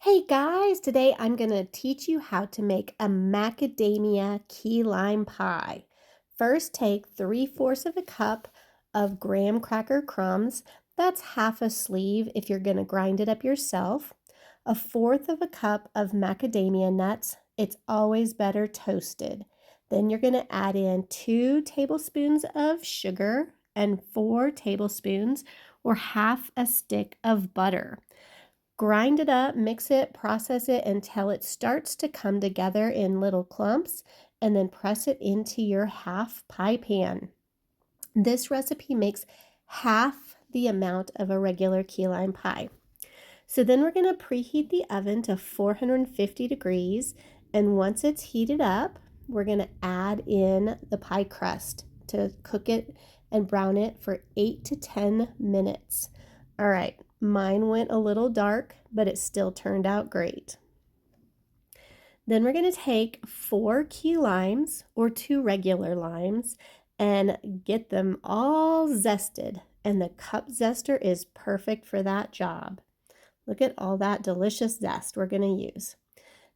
Hey guys, today I'm going to teach you how to make a macadamia key lime pie. First, take 3/4 of a cup of graham cracker crumbs. That's half a sleeve if you're going to grind it up yourself. 1/4 of a cup of macadamia nuts. It's always better toasted. Then you're going to add in 2 tablespoons of sugar and 4 tablespoons or half a stick of butter. Grind it up, mix it, process it until it starts to come together in little clumps, and then press it into your half pie pan. This recipe makes half the amount of a regular key lime pie. So then we're going to preheat the oven to 450 degrees, and once it's heated up, we're going to add in the pie crust to cook it and brown it for 8 to 10 minutes. All right, mine went a little dark, but it still turned out great. Then we're going to take 4 key limes or 2 regular limes and get them all zested, and the cup zester is perfect for that job. Look at all that delicious zest we're going to use.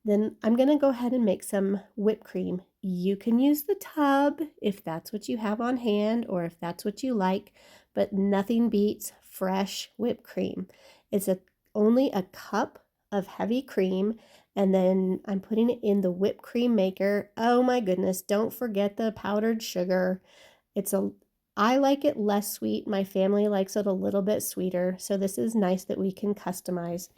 Then I'm going to go ahead and make some whipped cream. You can use the tub if that's what you have on hand or if that's what you like, but nothing beats fresh whipped cream. It's only a cup of heavy cream, and then I'm putting it in the whipped cream maker. Oh my goodness, don't forget the powdered sugar. I like it less sweet. My family likes it a little bit sweeter, so this is nice that we can customize.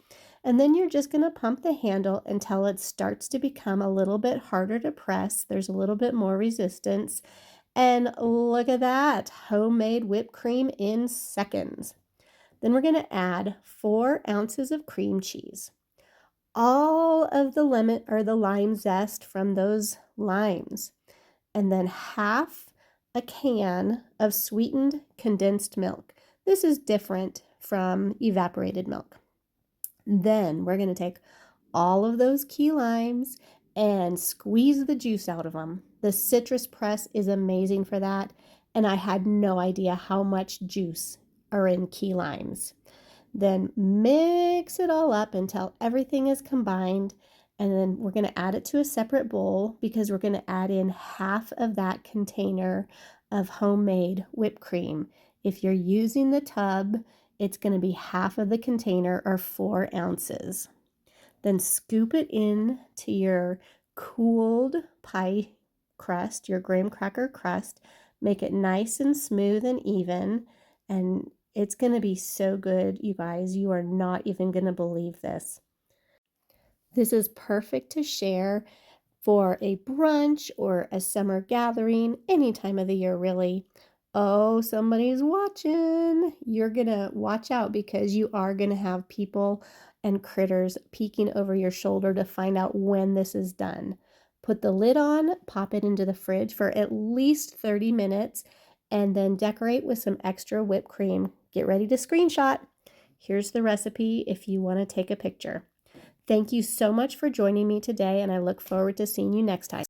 And then you're just going to pump the handle until it starts to become a little bit harder to press. There's a little bit more resistance. And look at that, homemade whipped cream in seconds. Then we're going to add 4 ounces of cream cheese. All of the lemon or the lime zest from those limes. And then half a can of sweetened condensed milk. This is different from evaporated milk. Then we're going to take all of those key limes and squeeze the juice out of them. The citrus press is amazing for that, and I had no idea how much juice are in key limes. Then mix it all up until everything is combined, and then we're going to add it to a separate bowl because we're going to add in half of that container of homemade whipped cream. If you're using the tub, it's going to be half of the container or 4 ounces. Then scoop it in to your cooled pie crust, your graham cracker crust. Make it nice and smooth and even, and it's going to be so good, you guys. You are not even going to believe this. This is perfect to share for a brunch or a summer gathering, any time of the year, really. Oh, somebody's watching. You're going to watch out because you are going to have people and critters peeking over your shoulder to find out when this is done. Put the lid on, pop it into the fridge for at least 30 minutes, and then decorate with some extra whipped cream. Get ready to screenshot. Here's the recipe if you want to take a picture. Thank you so much for joining me today, and I look forward to seeing you next time.